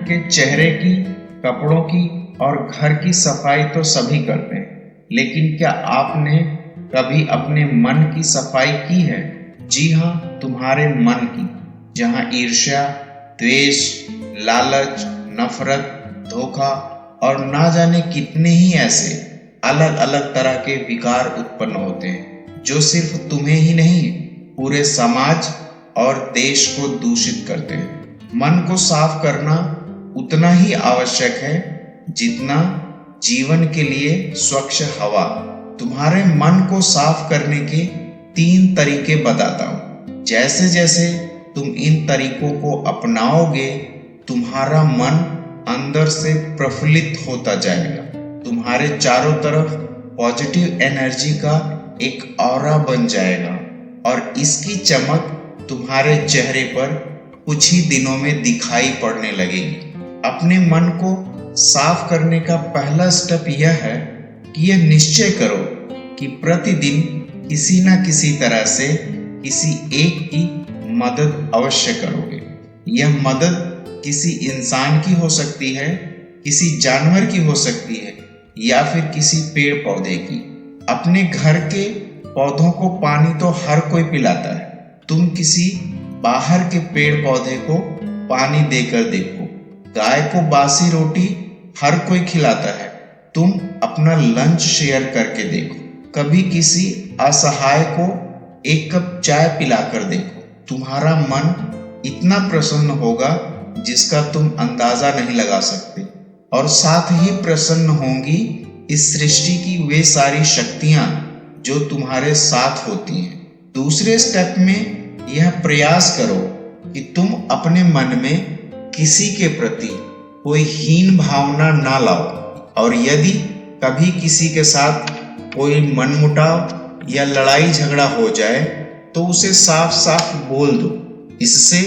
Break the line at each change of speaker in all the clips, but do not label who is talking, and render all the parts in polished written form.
के चेहरे की, कपड़ों की और घर की सफाई तो सभी करते हैं, लेकिन क्या आपने कभी अपने मन की सफाई की है? जी हाँ, तुम्हारे मन की, जहाँ ईर्ष्या, द्वेष, लालच, नफरत, धोखा और ना जाने कितने ही ऐसे अलग अलग तरह के विकार उत्पन्न होते हैं, जो सिर्फ तुम्हें ही नहीं, पूरे समाज और देश को दूषित करते हैं। मन को साफ करना उतना ही आवश्यक है जितना जीवन के लिए स्वच्छ हवा। तुम्हारे मन को साफ करने के 3 तरीके बताता हूँ। जैसे जैसे तुम इन तरीकों को अपनाओगे, तुम्हारा मन अंदर से प्रफुल्लित होता जाएगा। तुम्हारे चारों तरफ पॉजिटिव एनर्जी का एक ऑरा बन जाएगा और इसकी चमक तुम्हारे चेहरे पर कुछ ही दिनों में दिखाई पड़ने लगेगी। अपने मन को साफ करने का पहला स्टेप यह है कि यह निश्चय करो कि प्रतिदिन किसी न किसी तरह से किसी एक की मदद अवश्य करोगे। यह मदद किसी इंसान की हो सकती है, किसी जानवर की हो सकती है या फिर किसी पेड़ पौधे की। अपने घर के पौधों को पानी तो हर कोई पिलाता है, तुम किसी बाहर के पेड़ पौधे को पानी देकर देखो। गाय को बासी रोटी हर कोई खिलाता है, तुम अपना लंच शेयर करके देखो। कभी किसी असहाय को एक कप चाय पिलाकर देखो। तुम्हारा मन इतना प्रसन्न होगा जिसका तुम अंदाजा नहीं लगा सकते, और साथ ही प्रसन्न होंगी इस सृष्टि की वे सारी शक्तियां जो तुम्हारे साथ होती हैं। दूसरे स्टेप में यह प्रयास करो कि तुम अपने मन में किसी के प्रति कोई हीन भावना ना लाओ, और यदि कभी किसी के साथ कोई मनमुटाव या लड़ाई झगड़ा हो जाए तो उसे साफ साफ बोल दो। इससे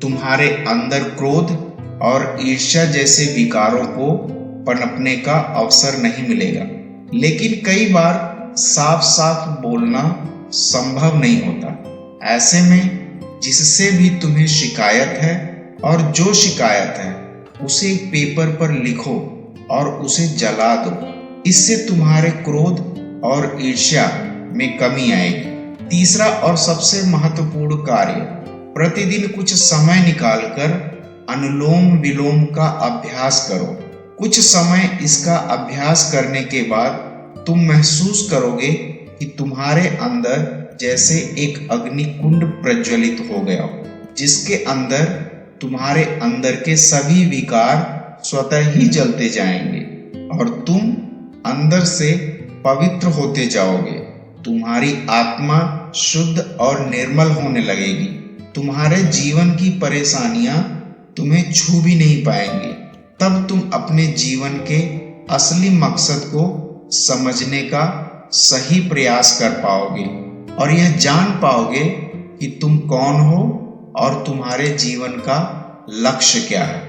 तुम्हारे अंदर क्रोध और ईर्ष्या जैसे विकारों को पनपने का अवसर नहीं मिलेगा। लेकिन कई बार साफ साफ बोलना संभव नहीं होता। ऐसे में जिससे भी तुम्हें शिकायत है और जो शिकायत है उसे पेपर पर लिखो और उसे जला दो। इससे तुम्हारे क्रोध और ईर्ष्या में कमी आएगी। तीसरा और सबसे महत्वपूर्ण कार्य, प्रतिदिन कुछ समय निकालकर अनुलोम विलोम का अभ्यास करो। कुछ समय इसका अभ्यास करने के बाद तुम महसूस करोगे कि तुम्हारे अंदर जैसे एक अग्निकुंड प्रज्वलित हो गया हो, जिसके अंदर तुम्हारे अंदर के सभी विकार स्वतः ही जलते जाएंगे और तुम अंदर से पवित्र होते जाओगे। तुम्हारी आत्मा शुद्ध और निर्मल होने लगेगी। तुम्हारे जीवन की परेशानियां तुम्हें छू भी नहीं पाएंगी। तब तुम अपने जीवन के असली मकसद को समझने का सही प्रयास कर पाओगे और यह जान पाओगे कि तुम कौन हो और तुम्हारे जीवन का लक्ष्य क्या है।